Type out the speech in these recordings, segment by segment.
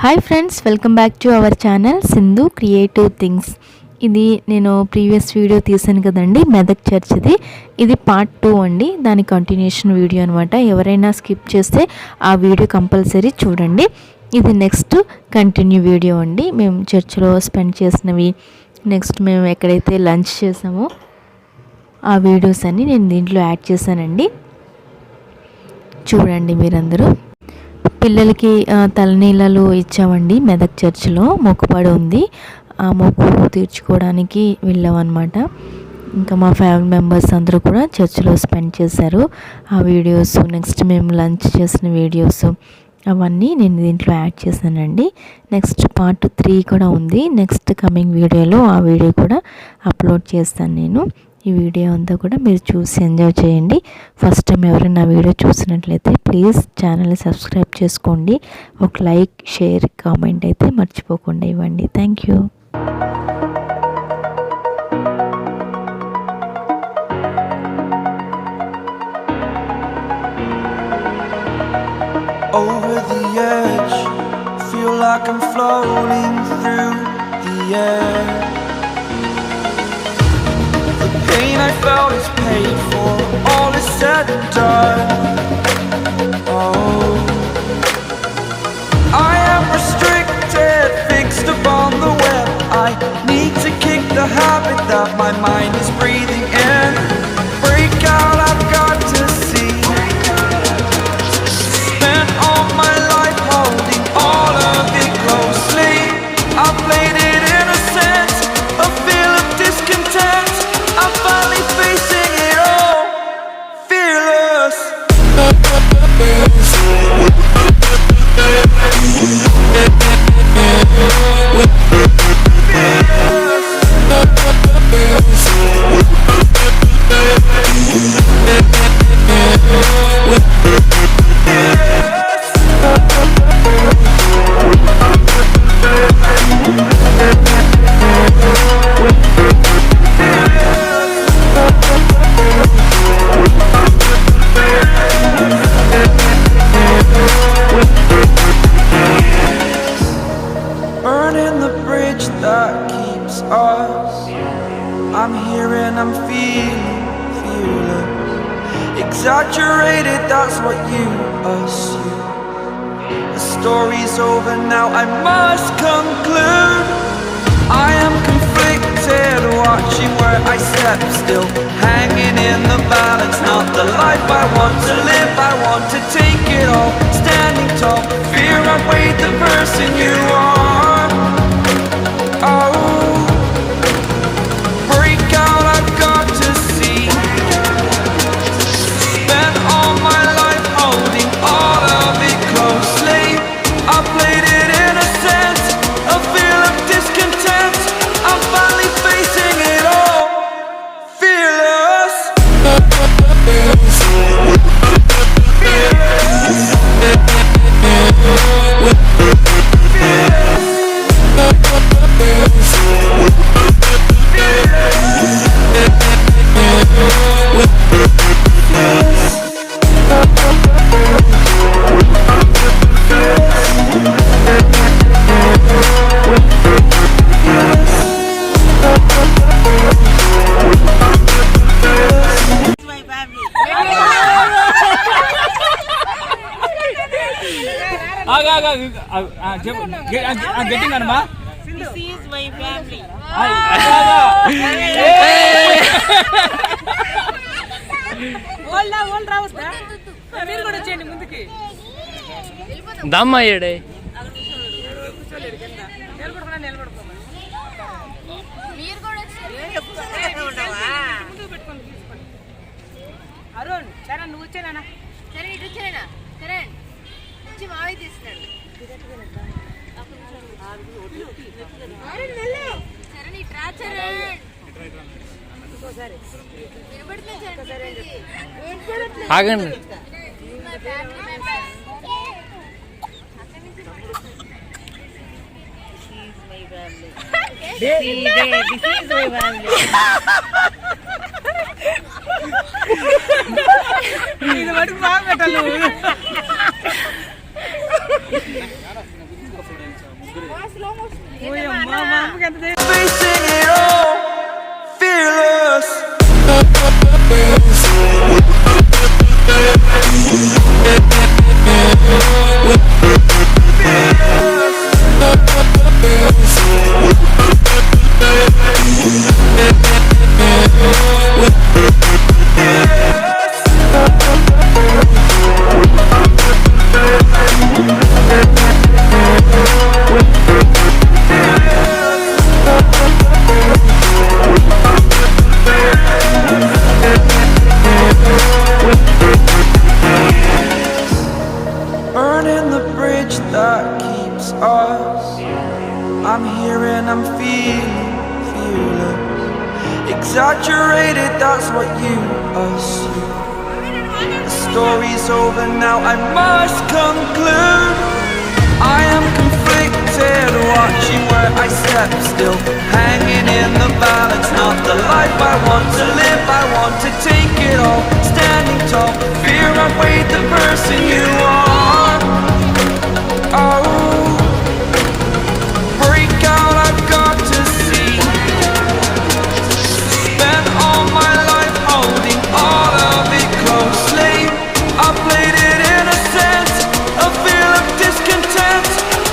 Hi friends, welcome back to our channel Sindhu creative things. ఇది నేను previous video తీసాను కదండి, మెదక్ చర్చ్ది. ఇది పార్ట్ 2 అండి, దాని కంటిన్యూషన్ వీడియో అనమాట. ఎవరైనా స్కిప్ చేస్తే ఆ వీడియో కంపల్సరీ చూడండి. ఇది నెక్స్ట్ కంటిన్యూ వీడియో అండి. మేము చర్చ్లో స్పెండ్ చేసినవి, నెక్స్ట్ మేము ఎక్కడైతే లంచ్ చేసామో ఆ వీడియోస్ అన్నీ నేను దీంట్లో యాడ్ చేశానండి. చూడండి మీరందరూ. పిల్లలకి తలనీళ్ళలు ఇచ్చామండి. మెదక్ చర్చిలో మొక్కుబడి ఉంది, ఆ మొక్కు తీర్చుకోవడానికి వెళ్ళామన్నమాట. ఇంకా మా ఫ్యామిలీ మెంబర్స్ అందరూ కూడా చర్చిలో స్పెండ్ చేశారు. ఆ వీడియోస్, నెక్స్ట్ మేము లంచ్ చేసిన వీడియోస్ అవన్నీ నేను దీంట్లో యాడ్ చేశానండి. నెక్స్ట్ పార్ట్ 3 కూడా ఉంది. నెక్స్ట్ కమింగ్ వీడియోలో ఆ వీడియో కూడా అప్లోడ్ చేస్తాను నేను. ఈ వీడియో అంతా కూడా మీరు చూసి ఎంజాయ్ చేయండి. ఫస్ట్ టైం ఎవరైనా వీడియో చూసినట్లయితే ప్లీజ్ ఛానల్ని సబ్స్క్రైబ్ చేసుకోండి. ఒక లైక్, షేర్, కామెంట్ అయితే మర్చిపోకుండా ఇవ్వండి. Thank you. Over the edge, feel like I'm floating through the air. The pain I felt is paid for, all is said and done. Oh, I am restricted, fixed upon the web. I need to kick the habit that my mind is breathing in. Break out, I've got to see. Spent all my life holding all of it closely. I played it innocent, a feel of discontent. I'm finally facing it all, fearless. Burning the bridge that keeps us. I'm here and I'm feeling fearless. Exaggerated, that's what you assume. The story's over now, I must conclude. I am conflicted, watching where I step still, hanging in the balance. Not the life I want to live, I want to take it all. Standing tall, fear outweighed the person you are. Oh, break out, I've got to see. Spent all my life holding all of it closely. I played it innocent, a feel of discontent. I'm finally facing it all, fearless. Getting anma. This is my family. All రావస్తా మీరు కూడా చేయండి ముందుకి దమ్మ ఏడే నిలబడుకోమా మీరు కూడా ముందుకు పెట్టుకొని తీసుకోండి. అరుణ్, చరణ్ నువ్వు వచ్చేనా? సరే ఇటు వచ్చేనా? చరణ్ వచ్చి మావి తీస్తాడు. చరణ్ ఇట్రా, చరణ్ ఆగండి. ఇది మటుకు బాగా పెట్టాలి. Facing it all, fearless. Burning the bridge that keeps us. I'm here and I'm feeling fearless. Exaggerated, that's what you assume. The story's over now, I must conclude. I am conflicted, watching where I step still, hanging in the balance. Not the life I want to live, I want to take it all. Standing tall, fear outweighed the person you are. Oh, break out, I've got to see. Spent all my life holding all of it closely. I played it innocent, a feel of discontent.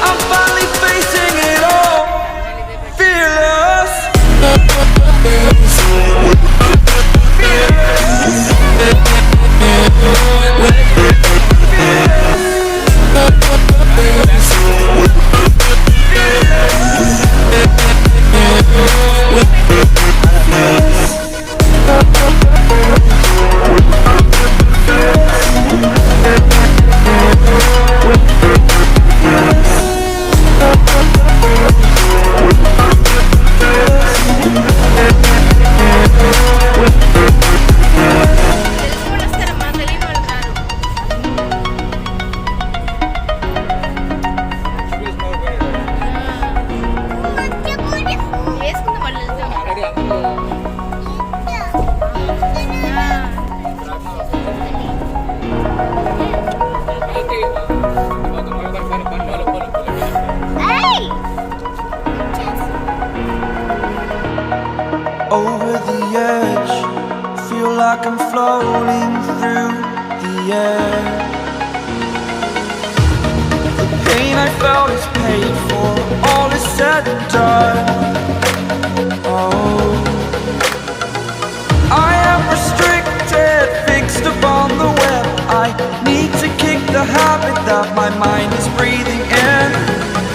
I'm finally facing it all, fearless. Over the edge, feel like I'm floating through the air. The pain I felt is paid for, all is said and done. Oh, I am restricted, fixed upon the web. I need to kick the habit that my mind is breathing in.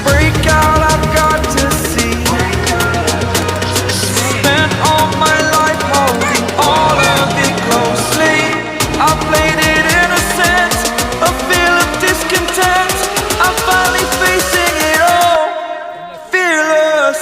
Break out, I've got to see. Spent all my life holding all of it closely. I played it innocent, a feel of discontent. I'm finally facing it all, fearless.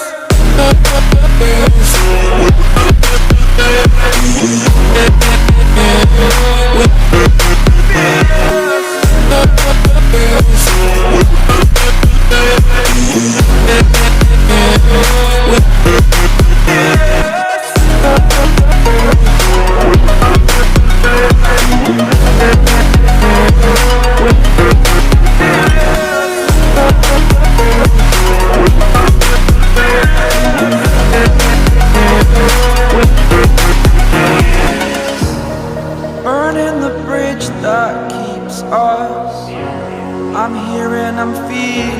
Burning the bridge that keeps us. I'm here and I'm feeling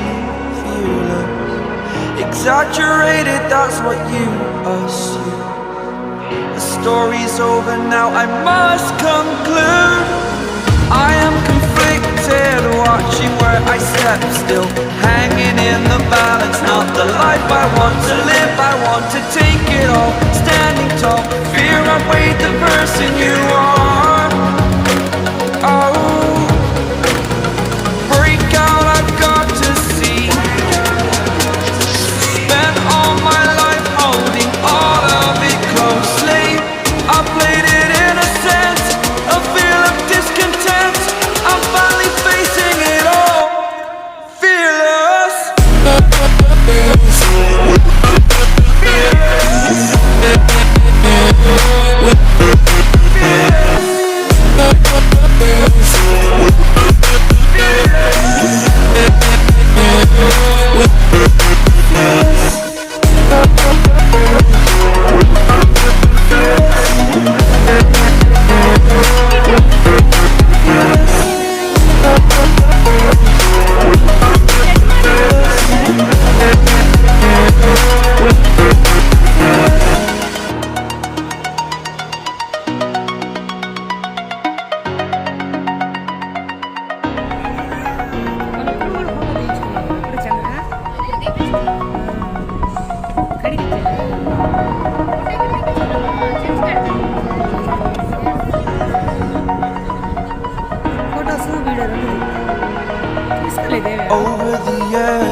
fearless. Exaggerated, that's what you assume. The story's over now, I must conclude. I am conflicted, watching where I step still, hanging in the balance. Not the life I want to live, I want to take it all. Standing tall, fear outweighed the person you are. Oh, break out, I've got to see. Spent all my life holding all of it closely. I played it innocent, a feel of discontent. I'm finally facing it all, fearless. Fearless.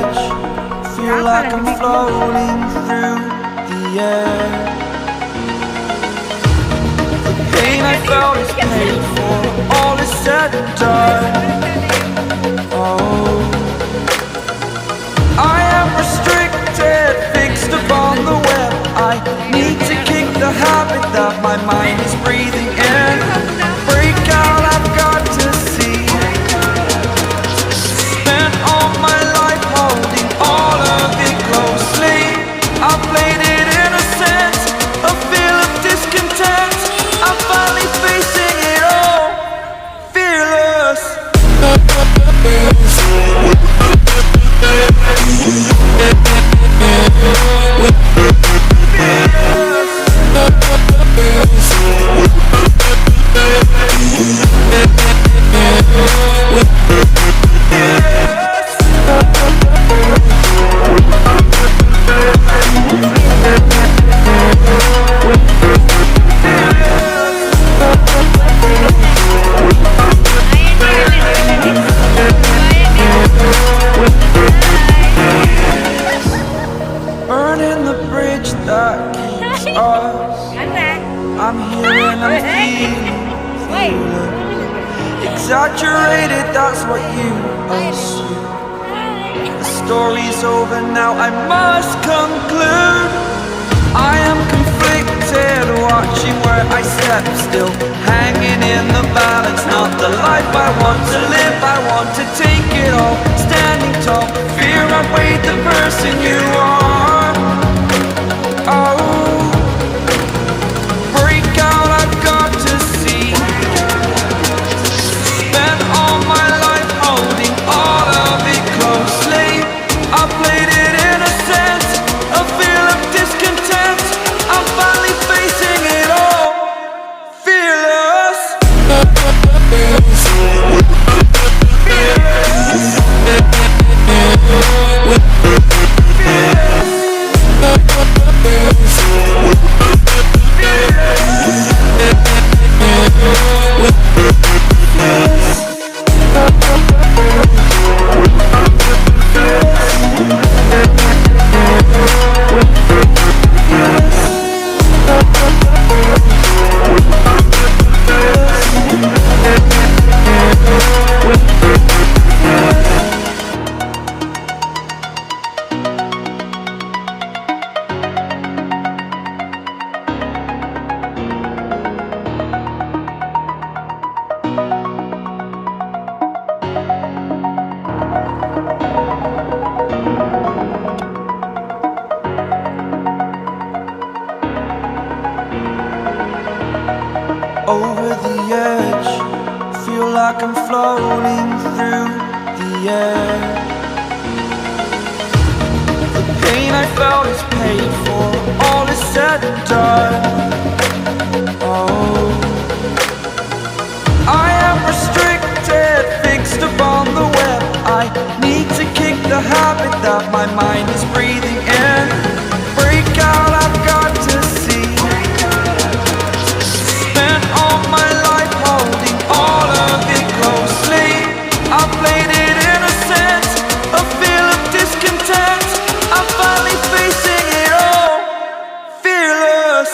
edge, feel like I'm floating through the air. The pain I felt is paid for, all is said and done. Oh, I am restricted, fixed upon the web. I need to kick the habit that my mind is breathing in. Break out, I've got to see. Spent all my life holding all of it closely. I played it innocent, a feel of discontent. I'm finally facing it all, fearless. Burning the bridge that keeps us. I'm here and I'm feeling exaggerated, that's what you assume. The story's over now, I must conclude. I am conflicted, watching where I step, still hanging in the balance. Not the life I want to live, I want to take it all. Standing tall, fear I've weighed the person you are. Oh, break out, I've got to see. Spent all my life holding all of it closely. I played it innocent, a feel of discontent. I'm finally facing it all, fearless. Over the edge, feel like I'm floating through the air. The pain I felt is paid for, all is said and done. Oh, I am restricted, fixed upon the web. I need to kick the habit that my mind is breathing in. Break out, I've got to see. Spent all my life holding all of it closely. I played it innocent, a feel of discontent. I'm finally facing it all, fearless.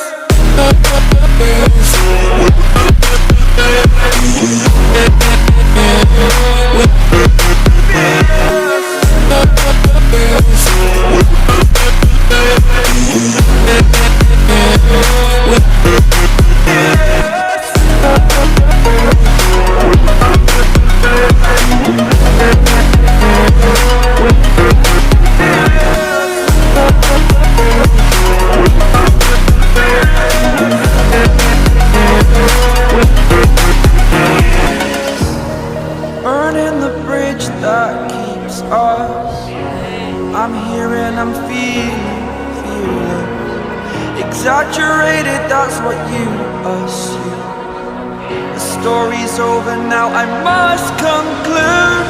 Burning the bridge that keeps us. I'm here and I'm feeling exaggerated, that's what you assume. The story's over now, I must conclude.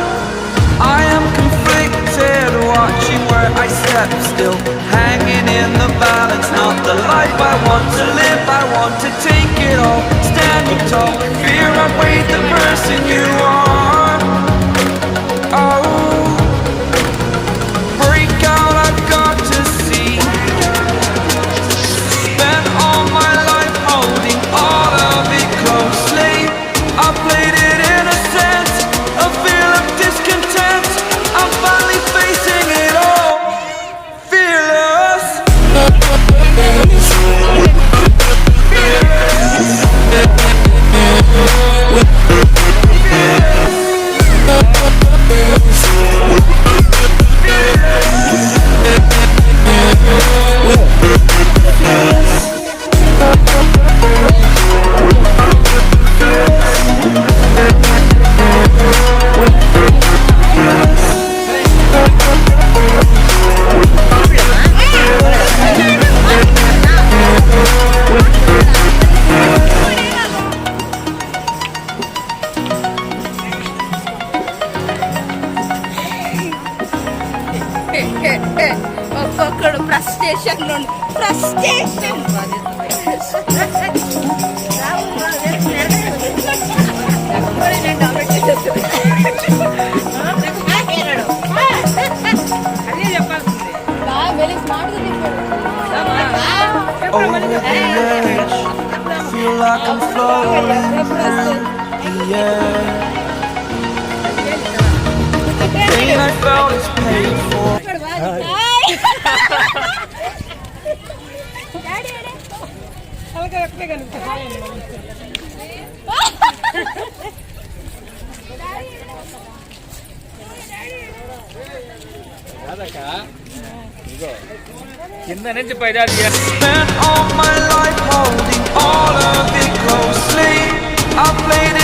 I am conflicted, watching where I step, still hanging in the balance. Not the life I want to live, I want to take it all. Standing tall, fear I've weighed the person you are. Oh, ఒక్కొక్కడు frustration frustration Over the edge, feel like I'm floating through the air. The pain I felt is paid for. కింద నుంచి పైదారు Spent all my life holding all of it closely. I played